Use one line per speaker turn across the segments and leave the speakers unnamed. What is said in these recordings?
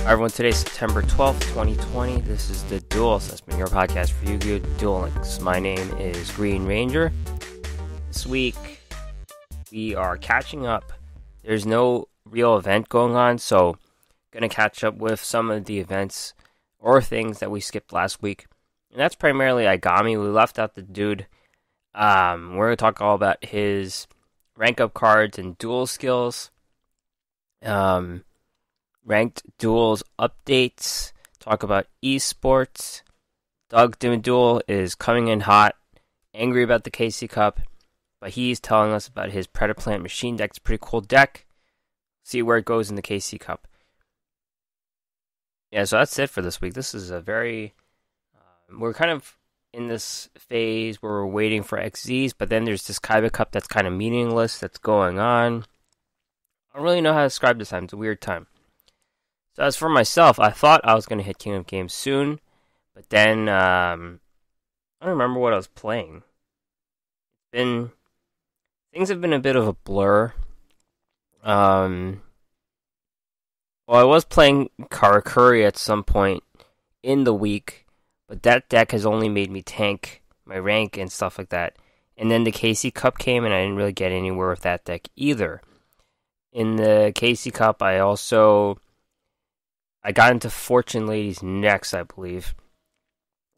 Hi everyone, today's September 12th, 2020. This is the Duels. That's been your podcast for Yu-Gi-Oh! Duel Links. My name is Green Ranger. This week, we are catching up. There's no real event going on, so going to catch up with some of the events or things that we skipped last week. And that's primarily Aigami. We left out the dude. We're going to talk all about his rank up cards and duel skills. Ranked duels updates, talk about esports. Dimmaduel is coming in hot, angry about the KC Cup, but he's telling us about his Predaplant Machine deck. It's a pretty cool deck. See where it goes in the KC Cup. Yeah, so that's it for this week. This is a very... we're kind of in this phase where we're waiting for XZs, but then there's this Kaiba Cup that's kind of meaningless that's going on. I don't really know how to describe this time. It's a weird time. So as for myself, I thought I was going to hit King of Games soon, but then I don't remember what I was playing. Things have been a bit of a blur. Well, I was playing Karakuri at some point in the week, but that deck has only made me tank my rank and stuff like that. And then the KC Cup came, and I didn't really get anywhere with that deck either. In the KC Cup, I got into Fortune Ladies next, I believe.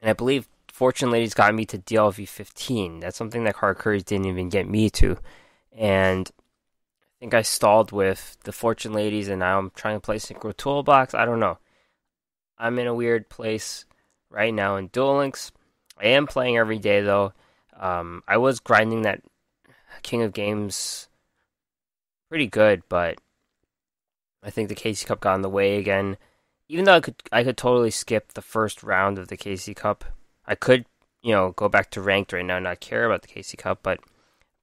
And I believe Fortune Ladies got me to DLV 15. That's something that Karakuri didn't even get me to. And I think I stalled with the Fortune Ladies, and now I'm trying to play Synchro Toolbox. I don't know. I'm in a weird place right now in Duel Links. I am playing every day, though. I was grinding that King of Games pretty good, but I think the KC Cup got in the way again. Even though I could totally skip the first round of the KC Cup, I could, go back to ranked right now and not care about the KC Cup, but I'm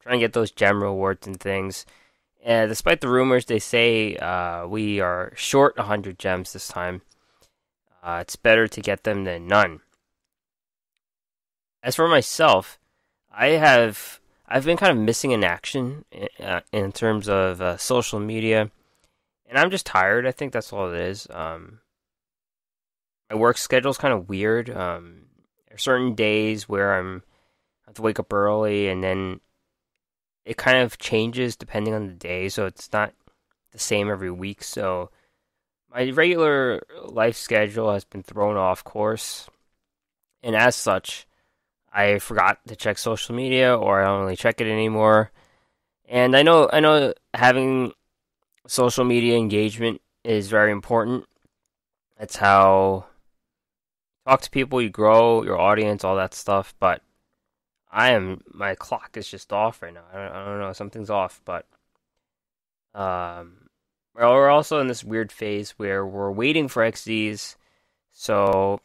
trying to get those gem rewards and things. And despite the rumors, they say we are short 100 gems this time. It's better to get them than none. As for myself, I've been kind of missing in action in terms of social media, and I'm just tired. I think that's all it is. My work schedule is kind of weird. There are certain days where I have to wake up early, and then it kind of changes depending on the day, so it's not the same every week. So my regular life schedule has been thrown off course, and as such, I forgot to check social media, or I don't really check it anymore. And I know having social media engagement is very important. That's how you talk to people, you grow your audience, all that stuff. But my clock is just off right now. I don't know, something's off. But we're also in this weird phase where we're waiting for XZs, so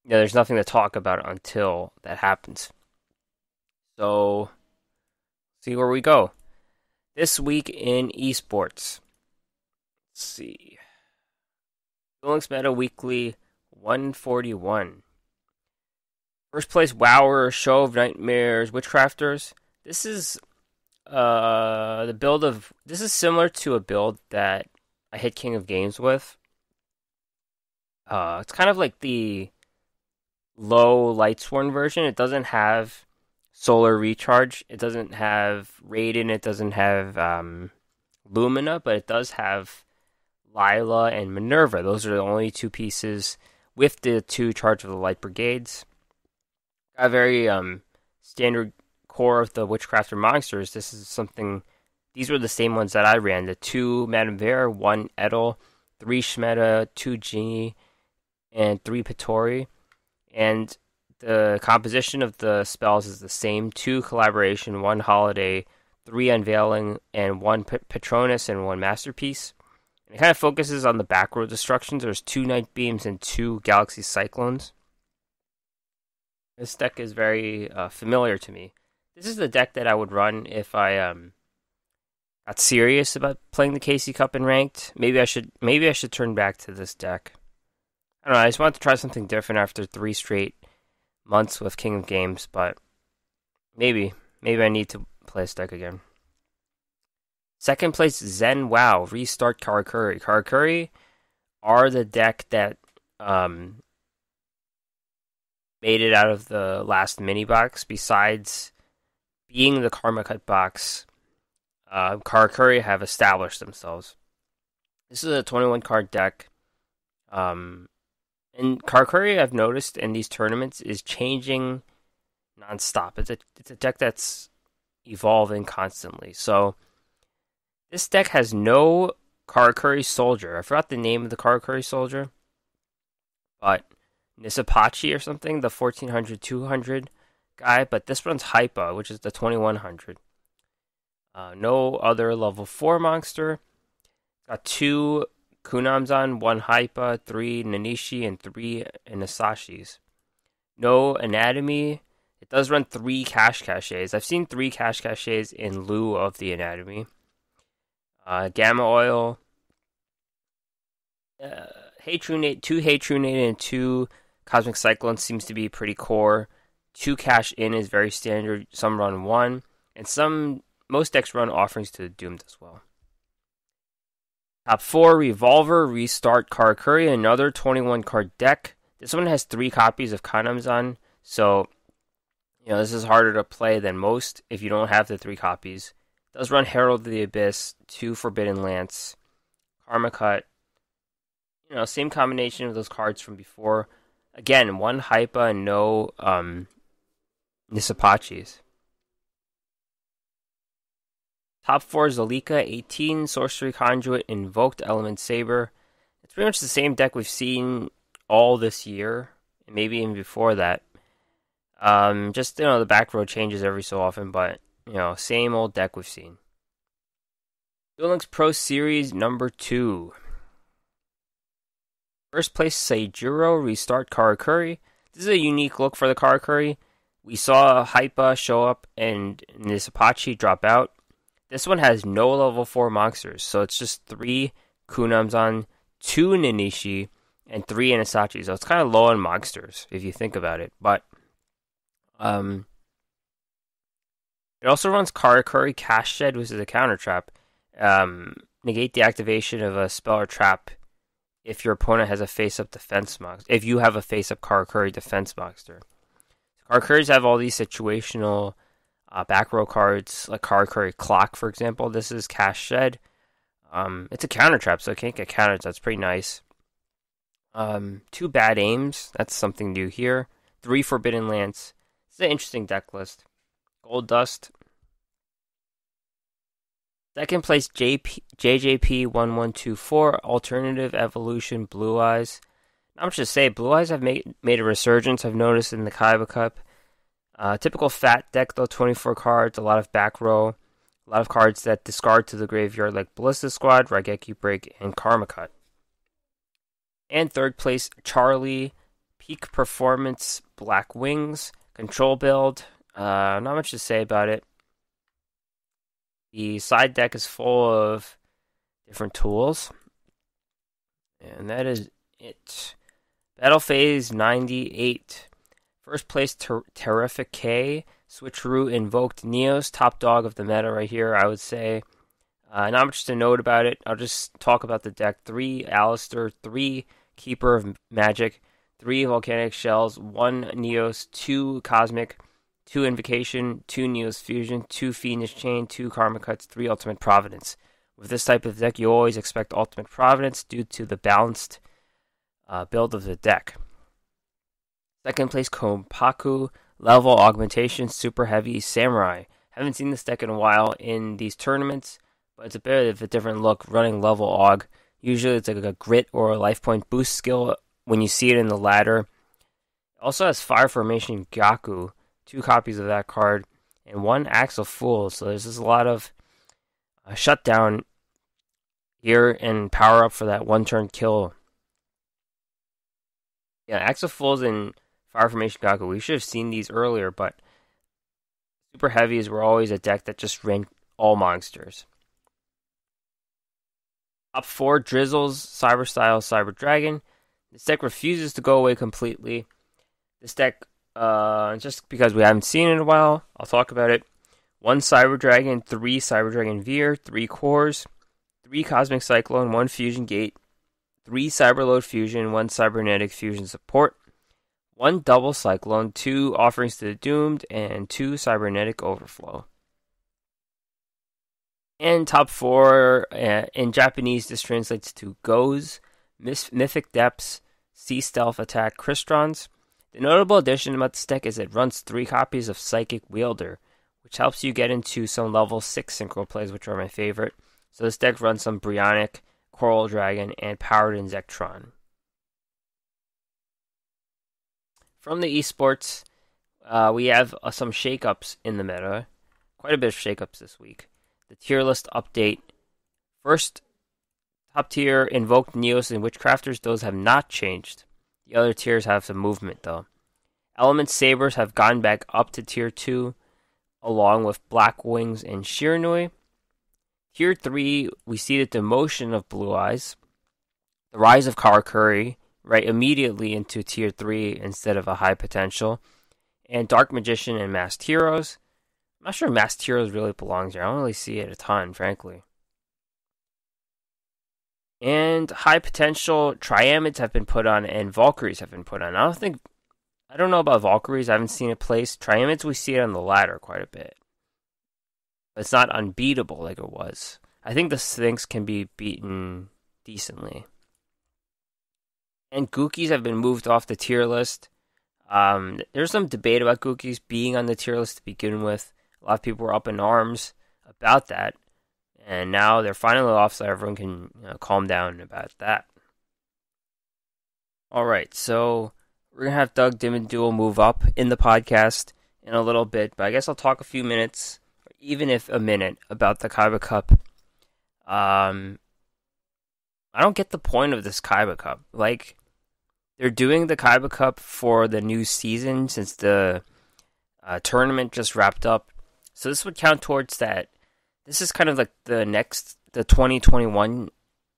there's nothing to talk about until that happens. So, see where we go. This week in Esports. Let's see. Duel Links Meta Weekly 141. First place, Wower, Show of Nightmares, Witchcrafters. This is the build of... This is similar to a build that I hit King of Games with. It's kind of like the low Lightsworn version. It doesn't have Solar Recharge. It doesn't have Raiden. It doesn't have Lumina, but it does have Lila and Minerva. Those are the only two pieces with the two Charge of the Light Brigades. Got a very standard core of the Witchcrafter monsters. These were the same ones that I ran. The 2 Madame Vera, 1 Edel, 3 Shmeta, 2 Genie, and 3 Pittori. And the composition of the spells is the same. 2 Collaboration, 1 Holiday, 3 Unveiling, and 1 Patronus, and 1 Masterpiece. And it kind of focuses on the back row destructions. There's 2 Night Beams and 2 Galaxy Cyclones. This deck is very familiar to me. This is the deck that I would run if I got serious about playing the KC Cup in ranked. Maybe I should turn back to this deck. I don't know, I just wanted to try something different after 3 straight months with King of Games, but maybe I need to play this deck again. Second place, Zen Wow, Restart Karakuri. Karakuri are the deck that made it out of the last mini box. Besides being the Karma Cut box, Karakuri have established themselves. This is a 21 card deck. And Karakuri, I've noticed in these tournaments, is changing nonstop. It's a deck that's evolving constantly. So this deck has no Karakuri Soldier. I forgot the name of the Karakuri Soldier, but Nisapachi or something, the 1400 200 guy. But this runs Hypa, which is the 2100. No other level 4 monster. Got 2 Kunamzan, 1 Hypa, 3 Nanishi, and 3 Inasashis. No Anatomy. It does run 3 Caches. I've seen 3 Caches in lieu of the Anatomy. Gamma Oil. 2 Heytrunate and 2 Cosmic Cyclone seems to be pretty core. 2 Cash In is very standard. Some run 1. And most decks run Offerings to the Doomed as well. Top 4, Revolver, Restart, Karakuri, another 21 card deck. This one has 3 copies of Kanamzan, so this is harder to play than most if you don't have the 3 copies. It does run Herald of the Abyss, 2 Forbidden Lance, Karma Cut. Same combination of those cards from before. Again, 1 Hypa and no Nisapachis. Top 4, Zalika, 18, Sorcery Conduit, Invoked Element Saber. It's pretty much the same deck we've seen all this year, and maybe even before that. The back row changes every so often, but, same old deck we've seen. Duel Links Pro Series number 2. First place, Seijuro, Restart, Karakuri. This is a unique look for the Karakuri. We saw Hypa show up and Nisapachi drop out. This one has no level 4 monsters, so it's just 3 Kunamzan, 2 Nanishi, and 3 Inasachi. So it's kind of low on monsters, if you think about it. But it also runs Karakuri Cash Shed, which is a counter trap. Negate the activation of a spell or trap if your opponent has a face-up defense monster. If you have a face-up Karakuri defense monster. Karakuris have all these situational back row cards, like Karakuri Clock, for example. This is Cash Shed. It's a counter trap, so it can't get countered. So that's pretty nice. 2 Bad Aims. That's something new here. 3 Forbidden Lance. It's an interesting deck list. Gold Dust. Second place, JJP1124. Alternative Evolution Blue Eyes. Not much to say. Blue Eyes have made a resurgence, I've noticed, in the Kaiba Cup. Typical fat deck, though, 24 cards, a lot of back row, a lot of cards that discard to the graveyard, like Ballista Squad, Raigeki Break, and Karma Cut. And third place, Charlie, Peak Performance, Black Wings, Control Build. Not much to say about it. The side deck is full of different tools. And that is it. Battle Phase 98. First place, Terrific K. Switcheroo Invoked Neos. Top dog of the meta right here, I would say. Not much to note about it. I'll just talk about the deck. 3 Alistair, 3 Keeper of Magic, 3 Volcanic Shells, 1 Neos, 2 Cosmic, 2 Invocation, 2 Neos Fusion, 2 Fiendish Chain, 2 Karma Cuts, 3 Ultimate Providence. With this type of deck, you always expect Ultimate Providence due to the balanced build of the deck. Second place, Kompaku, Level Augmentation, Super Heavy Samurai. Haven't seen this deck in a while in these tournaments, but it's a bit of a different look running Level Aug. Usually it's like a grit or a life point boost skill when you see it in the ladder. It also has Fire Formation Gaku, 2 copies of that card, and 1 Axel Fool. So there's just a lot of shutdown here and power up for that 1-turn kill. Yeah, Axel Fools and Fire Formation Gaku. We should have seen these earlier, but Super Heavies were always a deck that just ran all monsters. Top 4, Drizzles, Cyber Style, Cyber Dragon. This deck refuses to go away completely. This deck, just because we haven't seen it in a while, I'll talk about it. 1 Cyber Dragon, 3 Cyber Dragon Veer, 3 Cores, 3 Cosmic Cyclone, 1 Fusion Gate, 3 Cyberload Fusion, 1 Cybernetic Fusion Support, 1 Double Cyclone, 2 Offerings to the Doomed, and 2 Cybernetic Overflow. And top 4, in Japanese, this translates to Goes, Mythic Depths, Sea Stealth Attack, Cristrons. The notable addition about this deck is it runs 3 copies of Psychic Wielder, which helps you get into some level 6 synchro plays, which are my favorite. So this deck runs some Brionic, Coral Dragon, and Powered Insectron. From the Esports, we have some shakeups in the meta. Quite a bit of shakeups this week. The tier list update. First, top tier Invoked Neos and Witchcrafters, those have not changed. The other tiers have some movement though. Element Sabers have gone back up to tier 2, along with Black Wings and Shiranui. Tier 3, we see the demotion of Blue Eyes, the rise of Karakuri, right immediately into tier 3 instead of a high potential, and Dark Magician and Masked Heroes. I'm not sure Masked Heroes really belongs here. I don't really see it a ton, frankly. And high potential Triamids have been put on, and Valkyries have been put on. I don't know about Valkyries. I haven't seen it placed. Triamids, we see it on the ladder quite a bit. But it's not unbeatable like it was. I think the Sphinx can be beaten decently. And Gookies have been moved off the tier list. There's some debate about Gookies being on the tier list to begin with. A lot of people were up in arms about that. And now they're finally off, so everyone can calm down about that. Alright, so we're going to have Doug Dimmaduel move up in the podcast in a little bit. But I guess I'll talk a few minutes, or even if a minute, about the Kaiba Cup. I don't get the point of this Kaiba Cup. Like, they're doing the Kaiba Cup for the new season since the tournament just wrapped up. So this would count towards that. This is kind of like the 2021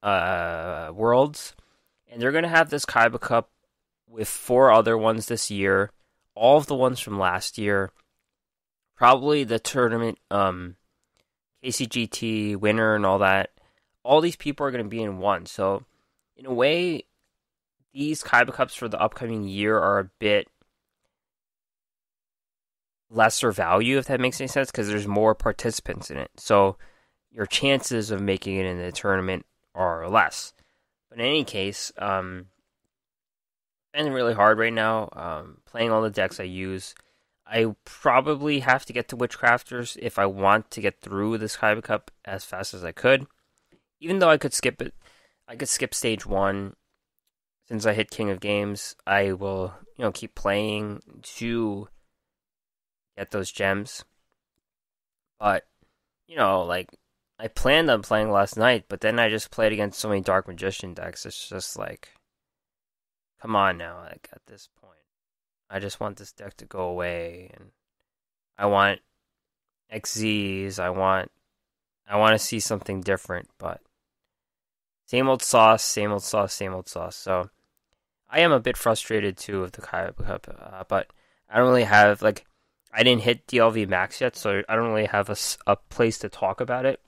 Worlds. And they're going to have this Kaiba Cup with 4 other ones this year. All of the ones from last year. Probably the tournament, KCGT winner and all that. All these people are going to be in one. So, in a way, these Kaiba Cups for the upcoming year are a bit lesser value, if that makes any sense, because there's more participants in it. So your chances of making it in the tournament are less. But in any case, I'm finding it really hard right now. Playing all the decks I use. I probably have to get to Witchcrafters if I want to get through this Kaiba Cup as fast as I could. Even though I could skip it, I could skip stage 1. Since I hit King of Games, I will, keep playing to get those gems. But, I planned on playing last night, but then I just played against so many Dark Magician decks. It's just like, come on now, like, at this point. I just want this deck to go away, and I want XZs, I want to see something different, but same old sauce, same old sauce, same old sauce. So I am a bit frustrated too with the Kaiba Cup, but I don't really have, I didn't hit DLV max yet, so I don't really have a place to talk about it.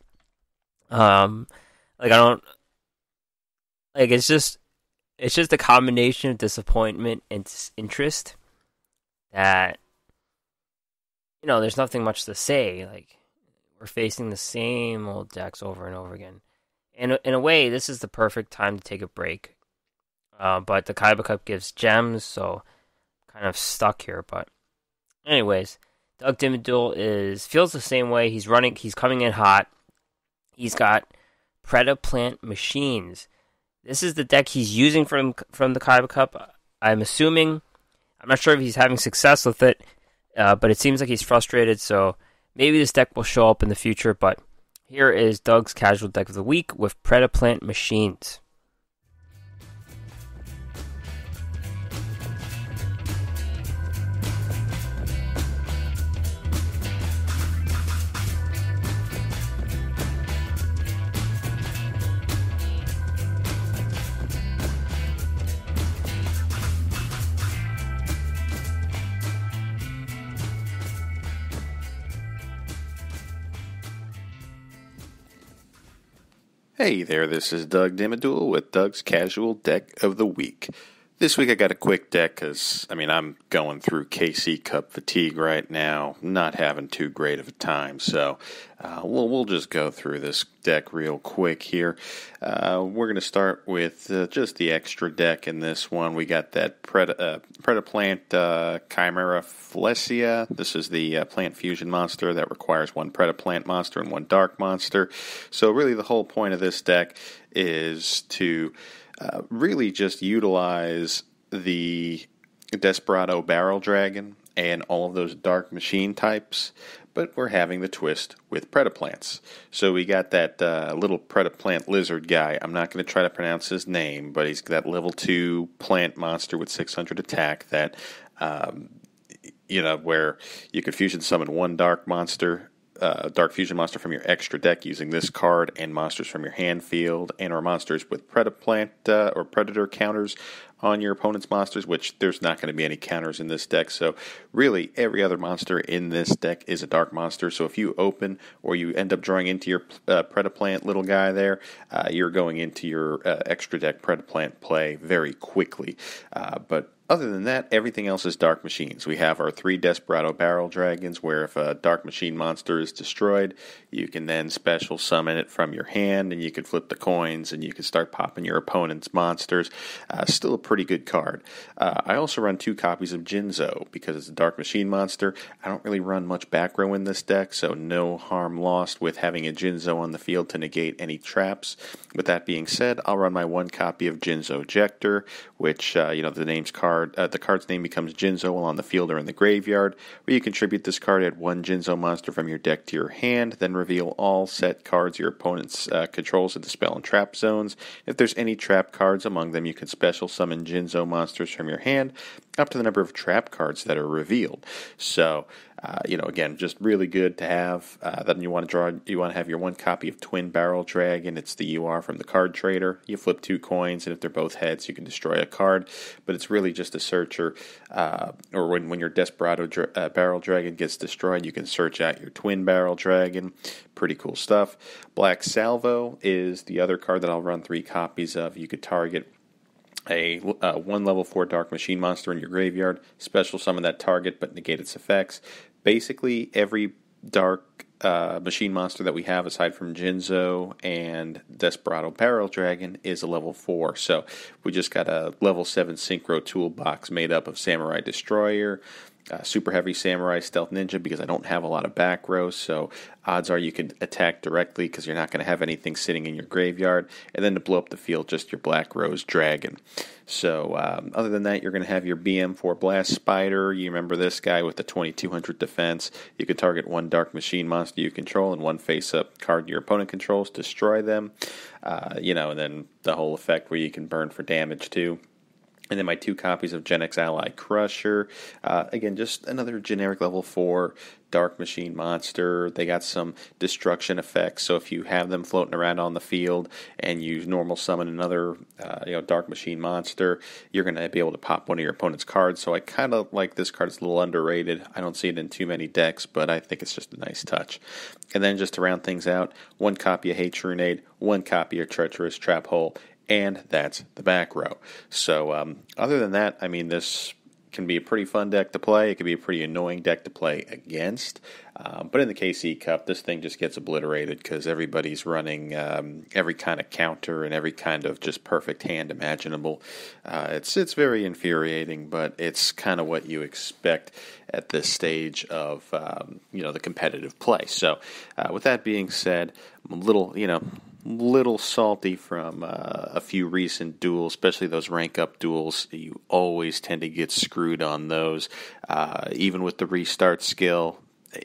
It's just a combination of disappointment and interest that, there's nothing much to say. Like, we're facing the same old decks over and over again. And in a way, this is the perfect time to take a break. But the Kaiba Cup gives gems, so kind of stuck here. But anyways, Doug Dimmaduel feels the same way. He's coming in hot. He's got Predaplant Machines. This is the deck he's using from the Kaiba Cup. I'm assuming. I'm not sure if he's having success with it, but it seems like he's frustrated, so maybe this deck will show up in the future. But here is Doug's casual deck of the week with Predaplant Machines.
Hey there, this is Doug Dimmaduel with Doug's Casual Deck of the Week. This week I got a quick deck because, I'm going through KC Cup fatigue right now, not having too great of a time, so we'll just go through this deck real quick here. We're going to start with just the extra deck in this one. We got that Predaplant Chimera Flesia. This is the plant fusion monster that requires one Predaplant monster and one Dark monster. So really the whole point of this deck is to really just utilize the Desperado Barrel Dragon and all of those Dark Machine types, but we're having the twist with Predaplants. So we got that little Predaplant lizard guy. I'm not going to try to pronounce his name, but he's that level 2 plant monster with 600 attack that, where you could fusion summon one Dark fusion monster from your extra deck using this card, and monsters from your hand field, and or monsters with Predaplant or Predator counters on your opponent's monsters, which there's not going to be any counters in this deck. So really every other monster in this deck is a dark monster. So if you open or you end up drawing into your Predaplant little guy there, you're going into your extra deck Predaplant play very quickly. But other than that, everything else is Dark Machines. We have our 3 Desperado Barrel Dragons, where if a Dark Machine monster is destroyed, you can then special summon it from your hand, and you can flip the coins, and you can start popping your opponent's monsters. Still a pretty good card. I also run 2 copies of Jinzo, because it's a Dark Machine monster. I don't really run much back row in this deck, so no harm lost with having a Jinzo on the field to negate any traps. With that being said, I'll run my 1 copy of Jinzo Ejector, which, the card's name becomes Jinzo while on the field or in the graveyard, where you contribute this card, add 1 Jinzo monster from your deck to your hand, then reveal all set cards your opponent's controls into spell and trap zones. If there's any trap cards among them, you can special summon Jinzo monsters from your hand, up to the number of trap cards that are revealed. So, again, just really good to have. Then you want to have your 1 copy of Twin Barrel Dragon. It's the UR from the card trader. You flip 2 coins, and if they're both heads, you can destroy a card. But it's really just a searcher, or when your Desperado Barrel Dragon gets destroyed, you can search out your Twin Barrel Dragon. Pretty cool stuff. Black Salvo is the other card that I'll run 3 copies of. You could target a 1 level 4 Dark Machine monster in your graveyard, special summon that target but negate its effects. Basically, every Dark Machine monster that we have, aside from Jinzo and Desperado Barrel Dragon, is a level 4. So we just got a level 7 Synchro toolbox made up of Samurai Destroyer, Super Heavy Samurai, Stealth Ninja, because I don't have a lot of back rows, so odds are you can attack directly because you're not going to have anything sitting in your graveyard, and then to blow up the field, just your Black Rose Dragon. So other than that, you're going to have your BM4 Blast Spider. You remember this guy with the 2200 defense. You can target 1 Dark Machine monster you control and 1 face-up card your opponent controls, destroy them, and then the whole effect where you can burn for damage too. And then my 2 copies of Gen X Ally Crusher. Again, just another generic level 4 Dark Machine monster. They got some destruction effects, so if you have them floating around on the field and you normal summon another Dark Machine monster, you're going to be able to pop one of your opponent's cards. So I kind of like this card. It's a little underrated. I don't see it in too many decks, but I think it's just a nice touch. And then just to round things out, 1 copy of Hate Grenade, 1 copy of Treacherous Trap Hole, and that's the back row. So other than that, this can be a pretty fun deck to play. It can be a pretty annoying deck to play against. But in the KC Cup, this thing just gets obliterated because everybody's running every kind of counter and every kind of just perfect hand imaginable. It's very infuriating, but it's kind of what you expect at this stage of the competitive play. So with that being said, I'm a little salty from a few recent duels, especially those rank up duels. You always tend to get screwed on those. Even with the restart skill,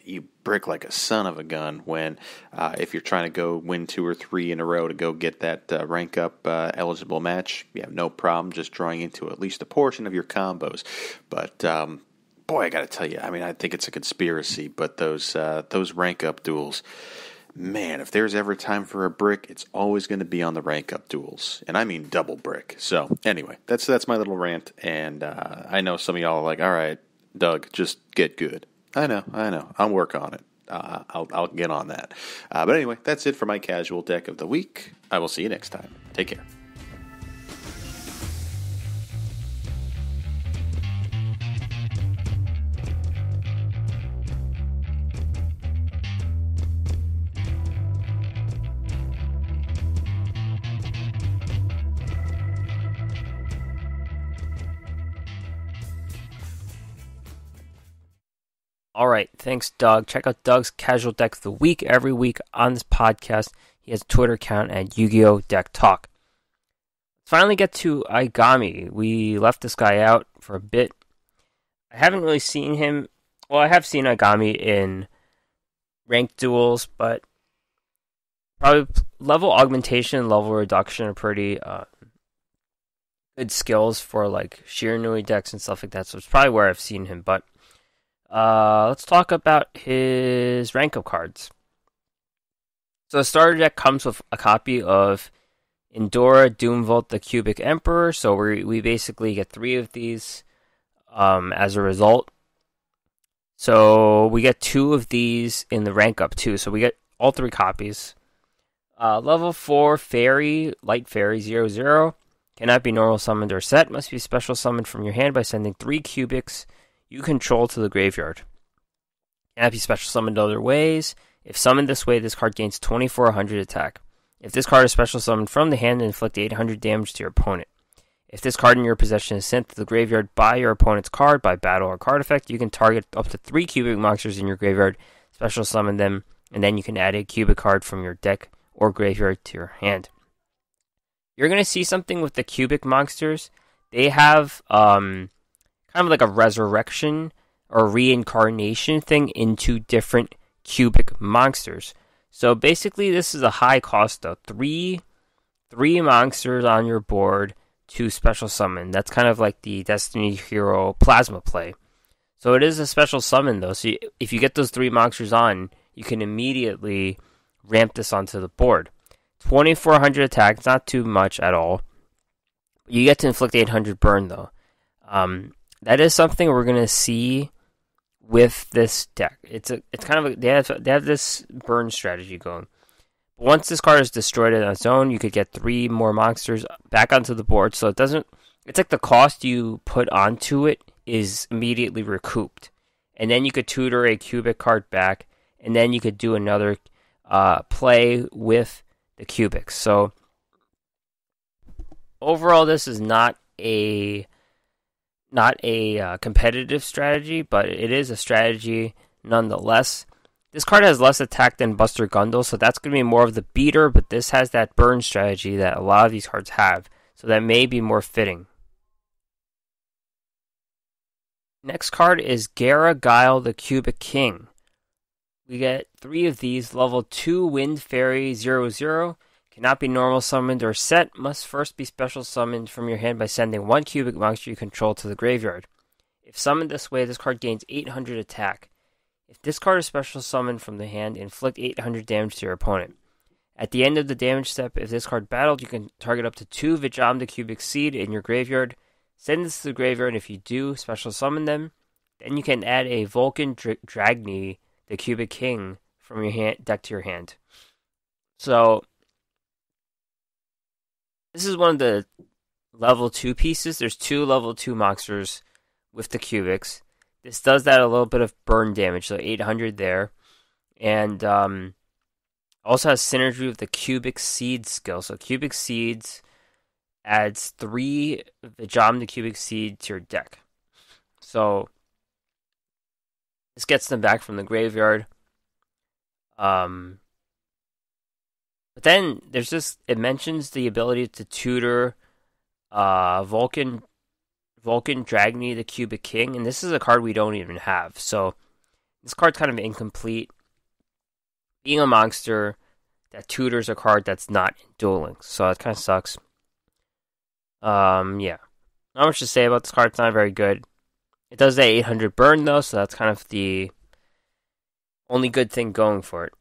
you brick like a son of a gun when if you're trying to go win 2 or 3 in a row to go get that rank up eligible match, you have no problem just drawing into at least a portion of your combos. But boy, I got to tell you, I think it's a conspiracy, but those rank up duels, man, if there's ever time for a brick, it's always going to be on the rank up duels, and I mean double brick. So anyway, that's my little rant, and I know some of y'all are like, all right, Doug, just get good. I know, I'll work on it. I'll get on that. But anyway, that's it for my casual deck of the week. I will see you next time. Take care.
All right, thanks, Doug. Check out Doug's Casual Deck of the Week every week on this podcast. He has a Twitter account at Yu-Gi-Oh! Deck Talk. Let's finally get to Aigami. We left this guy out for a bit. I haven't really seen him. Well, I have seen Aigami in ranked duels, but probably level augmentation and level reduction are pretty good skills for like Shiranui decks and stuff like that. So it's probably where I've seen him, but let's talk about his rank up cards. So the starter deck comes with a copy of Endora, Doomvolt, the Cubic Emperor. So we basically get 3 of these as a result. So we get 2 of these in the rank up too. So we get all 3 copies. Level 4 Fairy, Light Fairy 0/0. Cannot be normal summoned or set. Must be special summoned from your hand by sending 3 cubics you control to the graveyard. Cannot be special summoned other ways. If summoned this way, this card gains 2400 attack. If this card is special summoned from the hand, inflict 800 damage to your opponent. If this card in your possession is sent to the graveyard by your opponent's card by battle or card effect, you can target up to 3 cubic monsters in your graveyard, special summon them, and then you can add a cubic card from your deck or graveyard to your hand. You're going to see something with the cubic monsters. They have kind of like a resurrection or reincarnation thing into different cubic monsters. So basically this is a high cost though. Three monsters on your board to special summon. That's kind of like the Destiny Hero Plasma play. So it is a special summon though. So if you get those 3 monsters on, you can immediately ramp this onto the board. 2400 attack, it's not too much at all. You get to inflict 800 burn though. That is something we're gonna see with this deck. It's kind of they have this burn strategy going. But once this card is destroyed on its own, you could get 3 more monsters back onto the board. So it's like the cost you put onto it is immediately recouped, and then you could tutor a cubic card back, and then you could do another play with the cubics. So overall, this is not a competitive strategy, but it is a strategy nonetheless. This card has less attack than Buster Gundle, so that's going to be more of the beater, but this has that burn strategy that a lot of these cards have, so that may be more fitting. Next card is Gara Guile, the Cubic King. We get 3 of these. Level 2 Wind Fairy 0/0. Cannot be normal summoned or set. Must first be special summoned from your hand by sending 1 cubic monster you control to the graveyard. If summoned this way, this card gains 800 attack. If this card is special summoned from the hand, inflict 800 damage to your opponent. At the end of the damage step, if this card battled, you can target up to 2 Vijam the Cubic Seed in your graveyard. Send this to the graveyard, and if you do, special summon them. Then you can add a Vulcan Dragni, the Cubic King, from your deck to your hand. So this is one of the level 2 pieces. There's 2 level 2 monsters with the cubics. This does that a little bit of burn damage, so 800 there. And also has synergy with the Cubic Seed skill. So Cubic Seeds adds 3 Vijam the Cubic Seed to your deck. So this gets them back from the graveyard. But then there's it mentions the ability to tutor Vulcan Dragni, the Cubic King, and this is a card we don't even have. So this card's kind of incomplete. Being a monster that tutors a card that's not in Duel Links, so it kind of sucks. Yeah. Not much to say about this card, it's not very good. It does that 800 burn though, so that's kind of the only good thing going for it.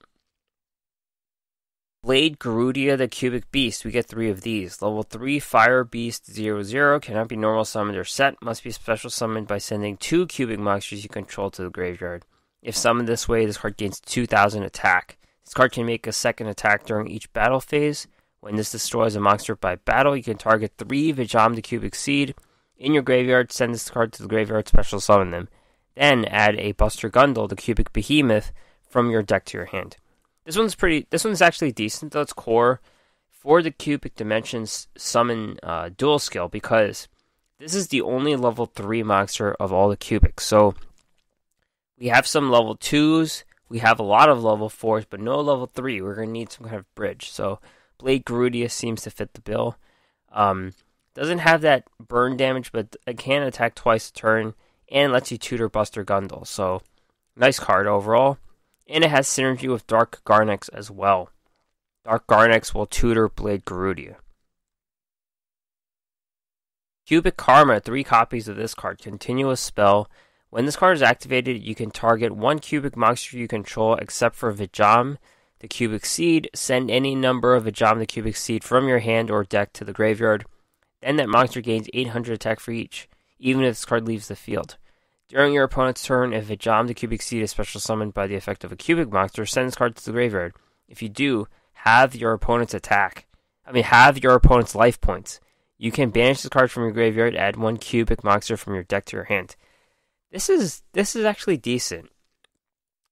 Blade Garudia, the Cubic Beast. We get 3 of these. Level 3 Fire Beast 0/0. Cannot be normal summoned or set. Must be special summoned by sending 2 cubic monsters you control to the graveyard. If summoned this way, this card gains 2,000 attack. This card can make a second attack during each battle phase. When this destroys a monster by battle, you can target 3 Vijam the Cubic Seed in your graveyard, send this card to the graveyard, special summon them. Then add a Buster Gundle, the Cubic Behemoth, from your deck to your hand. This one's actually decent, though. It's core for the Cubic Dimensions summon duel skill, because this is the only level 3 monster of all the Cubics. So we have some level 2s, we have a lot of level 4s, but no level 3. We're going to need some kind of bridge. So Blade Garudia seems to fit the bill. Doesn't have that burn damage, but it can attack twice a turn, and lets you tutor Buster Gundle. So, nice card overall. And it has synergy with Dark Garnex as well. Dark Garnex will tutor Blade Garudia. Cubic Karma, 3 copies of this card. Continuous spell. When this card is activated, you can target 1 cubic monster you control except for Vijam, the Cubic Seed. Send any number of Vijam, the Cubic Seed, from your hand or deck to the graveyard. Then that monster gains 800 attack for each, even if this card leaves the field. During your opponent's turn, if Vijam the Cubic Seed is special summoned by the effect of a cubic monster, send this card to the graveyard. If you do, have your opponent's life points. You can banish this card from your graveyard, add 1 cubic monster from your deck to your hand. This is actually decent.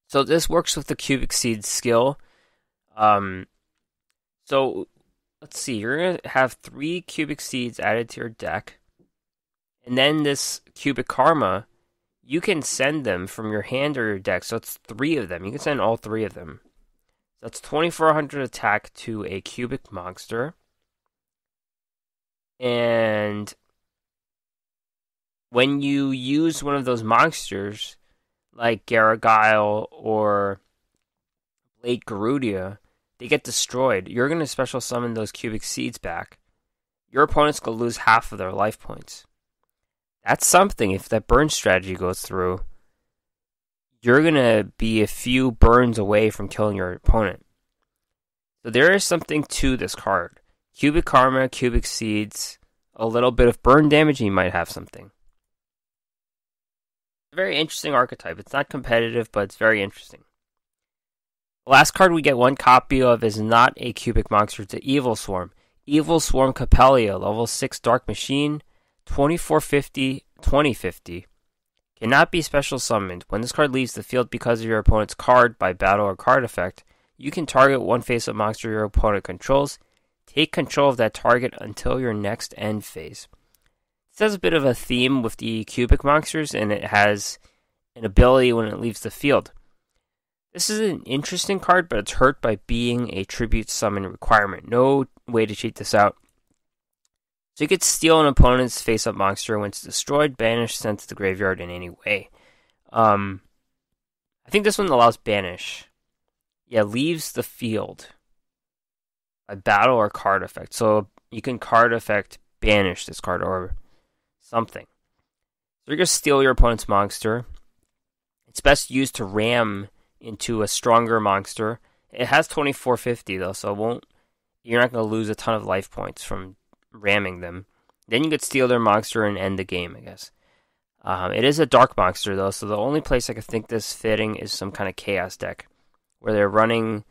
So this works with the Cubic Seed skill. So let's see, you're going to have 3 Cubic Seeds added to your deck. And then this Cubic Karma, you can send them from your hand or your deck. So it's 3 of them. You can send all 3 of them. That's 2,400 attack to a Cubic monster. And when you use one of those monsters, like Garagile or Blade Garudia, they get destroyed. You're going to special summon those Cubic Seeds back. Your opponent's going to lose half of their life points. That's something. If that burn strategy goes through, you're going to be a few burns away from killing your opponent. So there is something to this card. Cubic Karma, Cubic Seeds, a little bit of burn damage, and you might have something. Very interesting archetype. It's not competitive, but it's very interesting. The last card we get 1 copy of is not a cubic monster, it's an Evil Swarm. Evil Swarm Capelia, level 6 Dark Machine, 2450, 2050. Cannot be special summoned. When this card leaves the field because of your opponent's card by battle or card effect, you can target 1 face-up monster your opponent controls. Take control of that target until your next end phase. This has a bit of a theme with the cubic monsters, and it has an ability when it leaves the field. This is an interesting card, but it's hurt by being a tribute summon requirement. No way to cheat this out. So you could steal an opponent's face-up monster when it's destroyed, banished, sent to the graveyard in any way. I think this one allows banish. Yeah, leaves the field by battle or card effect. So you can card effect banish this card or something. So you're going to steal your opponent's monster. It's best used to ram into a stronger monster. It has 2450 though, so you're not going to lose a ton of life points from ramming them. Then you could steal their monster and end the game, I guess. It is a dark monster though, so the only place I could think this fitting is some kind of chaos deck where they're running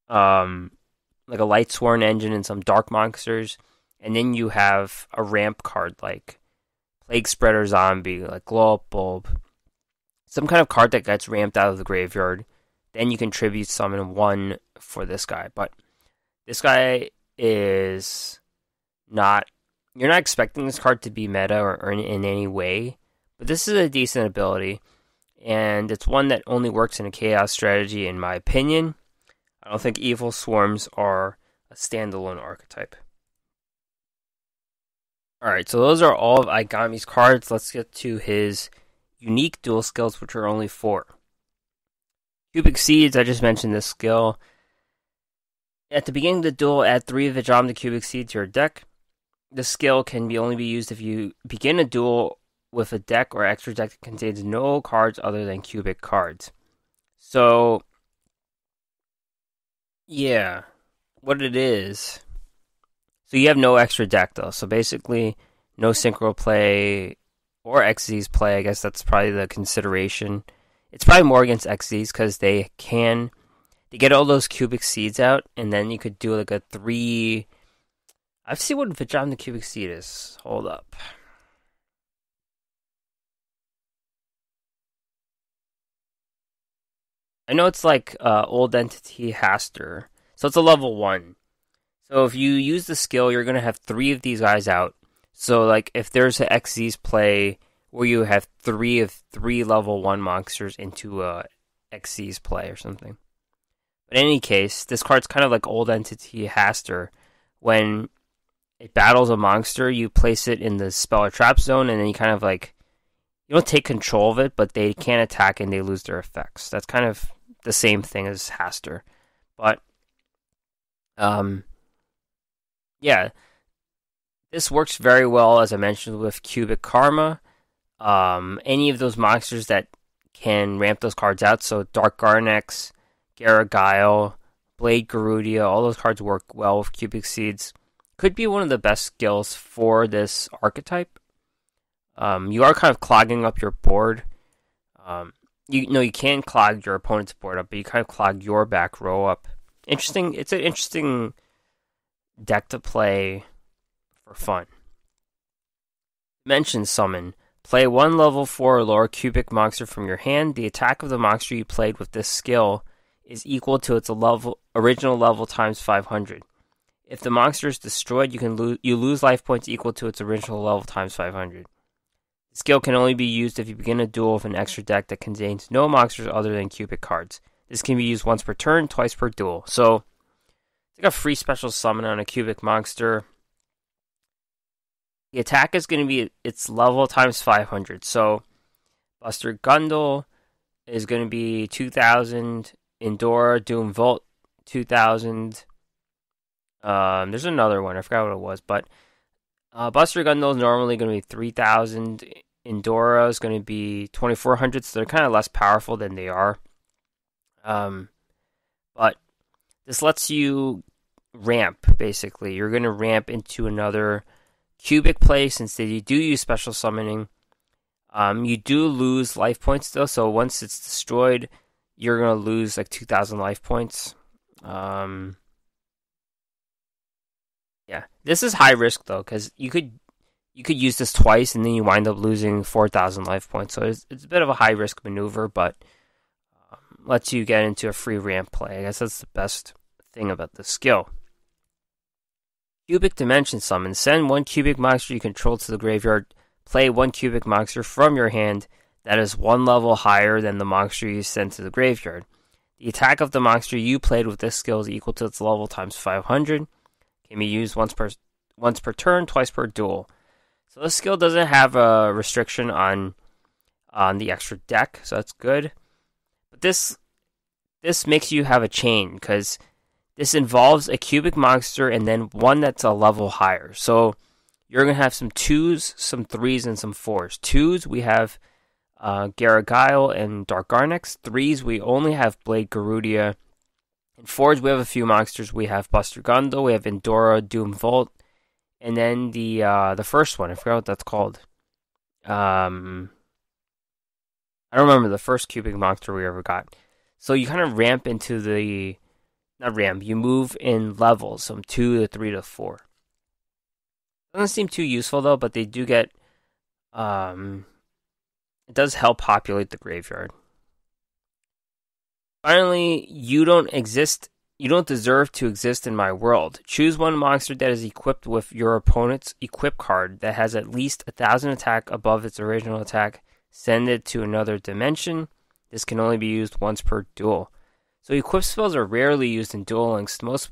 like a Lightsworn engine and some dark monsters, and then you have a ramp card like Plague Spreader Zombie, like Glow Up Bulb, some kind of card that gets ramped out of the graveyard. Then you can tribute summon 1 for this guy. But this guy is not... You're not expecting this card to be meta or in any way. But this is a decent ability. And it's one that only works in a chaos strategy, in my opinion. I don't think Evil Swarms are a standalone archetype. Alright, so those are all of Aigami's cards. Let's get to his unique duel skills, which are only 4. Cubic Seeds, I just mentioned this skill. At the beginning of the duel, add 3 Vijam the Cubic Seed to your deck. This skill can only be used if you begin a duel with a deck or extra deck that contains no cards other than cubic cards. So, yeah, what it is... So you have no extra deck though, so basically no synchro play or Xyz play. I guess that's probably the consideration. It's probably more against XZs because they get all those cubic seeds out, and then you could do like a 3. I've seen what Vajam the cubic seed is. Hold up. I know it's like old entity Haster, so it's a level 1. So if you use the skill, you're gonna have 3 of these guys out. So like if there's an XZ's play where you have 3 of 3 level 1 monsters into a XZ's play or something. But in any case, this card's kind of like old entity Haster. When it battles a monster, you place it in the spell or trap zone, and then you kind of like you don't take control of it, but they can't attack and they lose their effects. That's kind of the same thing as Haster. But yeah, this works very well, as I mentioned, with Cubic Karma. Any of those monsters that can ramp those cards out, so Dark Garnex, Garagile, Blade Garudia, all those cards work well with Cubic Seeds. Could be one of the best skills for this archetype. You are kind of clogging up your board. You can clog your opponent's board up, but you kind of clog your back row up. Interesting. It's an interesting deck to play for fun. Mention Summon. Play 1 level 4 or lower cubic monster from your hand. The attack of the monster you played with this skill is equal to its original level times 500. If the monster is destroyed, you lose life points equal to its original level times 500. The skill can only be used if you begin a duel with an extra deck that contains no monsters other than cubic cards. This can be used once per turn, twice per duel. So, it's like a free special summon on a cubic monster. The attack is going to be its level times 500. So, Buster Gundle is going to be 2,000. Indora, Doom Volt, 2,000. There's another one. I forgot what it was. But Buster Gundle is normally going to be 3,000. Indora is going to be 2,400. So, they're kind of less powerful than they are. But this lets you ramp, basically. You're going to ramp into another cubic play since you do use special summoning. You do lose life points though, so once it's destroyed, you're gonna lose like 2,000 life points. Yeah, this is high risk though, because you could use this twice and then you wind up losing 4,000 life points. So it's a bit of a high risk maneuver, but lets you get into a free ramp play. I guess that's the best thing about this skill. Cubic Dimension Summon. Send 1 cubic monster you control to the graveyard. Play 1 cubic monster from your hand that is 1 level higher than the monster you sent to the graveyard. The attack of the monster you played with this skill is equal to its level times 500. Can be used once per turn, twice per duel. So this skill doesn't have a restriction on the extra deck, so that's good. But this makes you have a chain, because this involves a cubic monster and then one that's a level higher. So you're going to have some 2s, some 3s, and some 4s. 2s, we have Garagile and Dark Garnex. 3s, we only have Blade Garudia. And 4s, we have a few monsters. We have Buster Gundle, we have Indora, Doom Volt, and then the first one, I forgot what that's called. I don't remember the first cubic monster we ever got. So you kind of ramp into the... Not ramp, you move in levels from 2 to 3 to 4. Doesn't seem too useful though, but they do get... it does help populate the graveyard. Finally, you don't deserve to exist in my world. Choose 1 monster that is equipped with your opponent's equip card that has at least 1,000 attack above its original attack. Send it to another dimension. This can only be used once per duel. So equip spells are rarely used in Duel Links. The most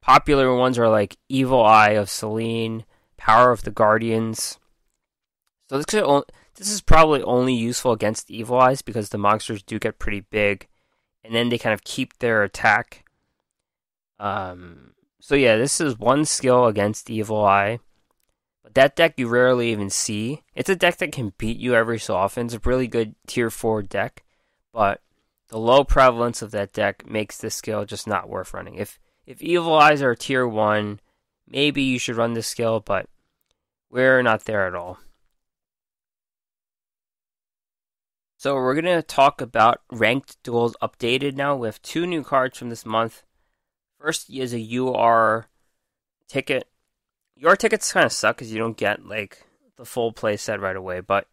popular ones are like Evil Eye of Selene, Power of the Guardians. So this is probably only useful against Evil Eyes because the monsters do get pretty big, and then they kind of keep their attack. So yeah, this is 1 skill against Evil Eye. But that deck you rarely even see. It's a deck that can beat you every so often. It's a really good tier 4 deck, but the low prevalence of that deck makes this skill just not worth running. If Evil Eyes are tier 1, maybe you should run this skill, but we're not there at all. So we're going to talk about ranked duels updated now. We have 2 new cards from this month. First is a UR ticket. UR tickets kind of suck because you don't get like the full play set right away, but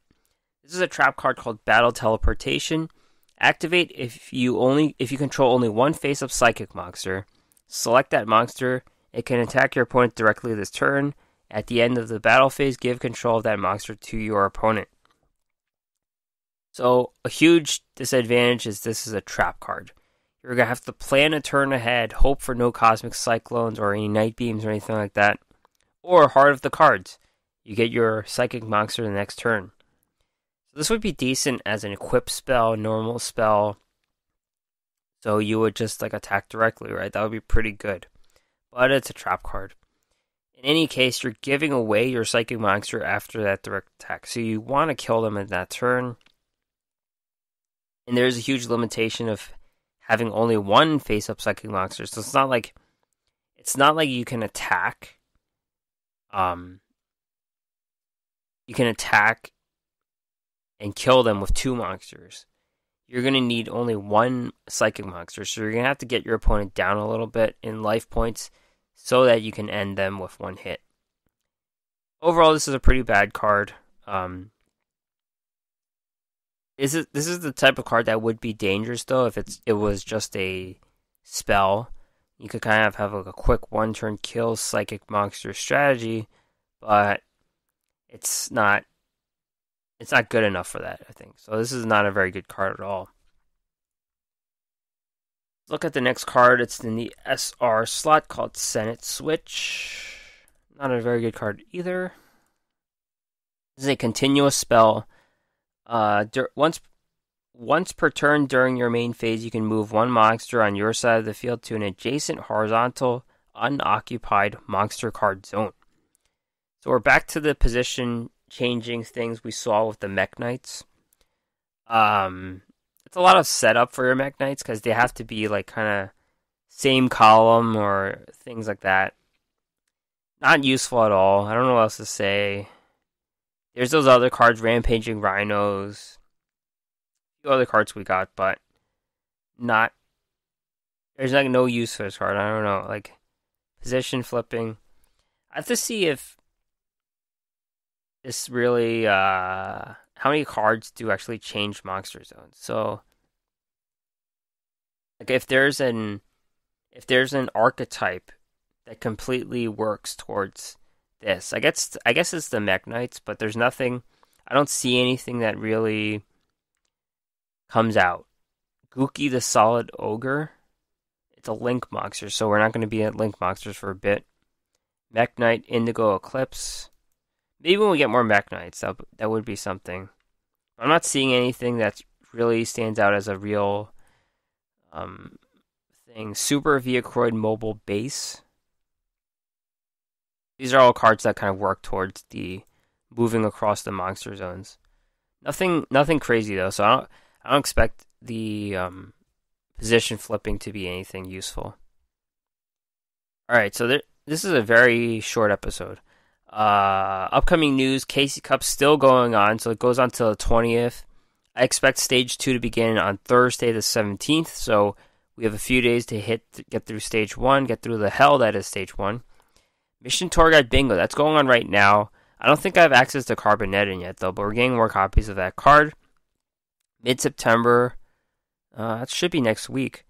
this is a trap card called Battle Teleportation. Activate if you control only one face-up psychic monster. Select that monster. It can attack your opponent directly this turn. At the end of the battle phase, give control of that monster to your opponent. So a huge disadvantage is this is a trap card. You're going to have to plan a turn ahead, hope for no Cosmic Cyclones or any Night Beams or anything like that. Or Heart of the Cards. You get your Psychic monster the next turn. So this would be decent as an equip spell, normal spell. So you would just like attack directly, right? That would be pretty good. But it's a trap card. In any case, you're giving away your Psychic monster after that direct attack. So you want to kill them in that turn. And there's a huge limitation of having only one face-up psychic monster. So it's not like you can attack. You can attack and kill them with 2 monsters. You're going to need only one psychic monster. So you're going to have to get your opponent down a little bit in life points so that you can end them with 1 hit. Overall, this is a pretty bad card. This is the type of card that would be dangerous though if it was just a spell. You could kind of have like a quick 1-turn kill psychic monster strategy, but it's not good enough for that, I think. So this is not a very good card at all. Look at the next card. It's in the SR slot called Senate Switch. Not a very good card either. This is a continuous spell. Once per turn during your main phase, you can move 1 monster on your side of the field to an adjacent horizontal unoccupied monster card zone. So we're back to the position changing things we saw with the Mech Knights. It's a lot of setup for your Mech Knights because they have to be like kind of same column or things like that. Not useful at all. I don't know what else to say. There's those other cards, Rampaging Rhinos. A few other cards we got, but there's like no use for this card. I don't know, like position flipping. I have to see if this really, how many cards do actually change monster zones. So, like if there's an archetype that completely works towards this. I guess it's the Mech Knights, but there's nothing. I don't see anything that really comes out. Gookie the Solid Ogre. It's a Link monster, so we're not going to be at Link monsters for a bit. Mech Knight Indigo Eclipse. Maybe when we get more Mech Knights, that would be something. I'm not seeing anything that really stands out as a real thing. Super Viacroid Mobile Base. These are all cards that kind of work towards the moving across the monster zones. Nothing crazy though. So I don't expect the position flipping to be anything useful. All right, so this is a very short episode. Upcoming news: Casey Cup's still going on, so it goes on till the 20th. I expect Stage 2 to begin on Thursday the 17th. So we have a few days to get through Stage 1, get through the hell that is Stage 1. Mission Tour Guide Bingo, that's going on right now. I don't think I have access to Carbonetin yet, though, but we're getting more copies of that card. Mid-September, that should be next week.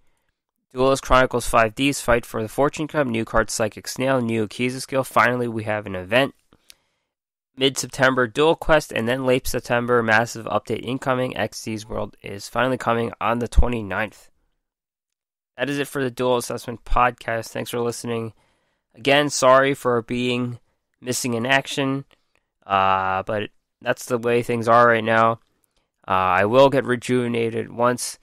Duelist Chronicles 5Ds, Fight for the Fortune Cup, new card Psychic Snail, new Akiza skill. Finally, we have an event. Mid-September, Duel Quest, and then late September, massive update incoming. XD's World is finally coming on the 29th. That is it for the Duel Assessment Podcast. Thanks for listening. Again, sorry for being missing in action, but that's the way things are right now. I will get rejuvenated once.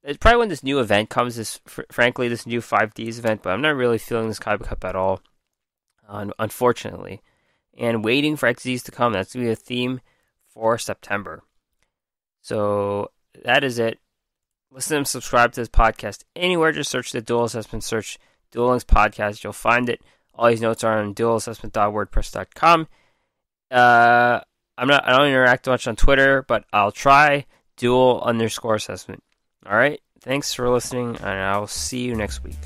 It's probably when this new event comes, frankly, this new 5Ds event, but I'm not really feeling this Kaiba Cup at all, unfortunately. And waiting for XDs to come, that's going to be a theme for September. So that is it. Listen and subscribe to this podcast anywhere. Just search the Duel Assessment, search Duel Links Podcast. You'll find it. All these notes are on duelassessment.wordpress.com. I don't interact much on Twitter, but I'll try. Duel_assessment. All right. Thanks for listening, and I'll see you next week.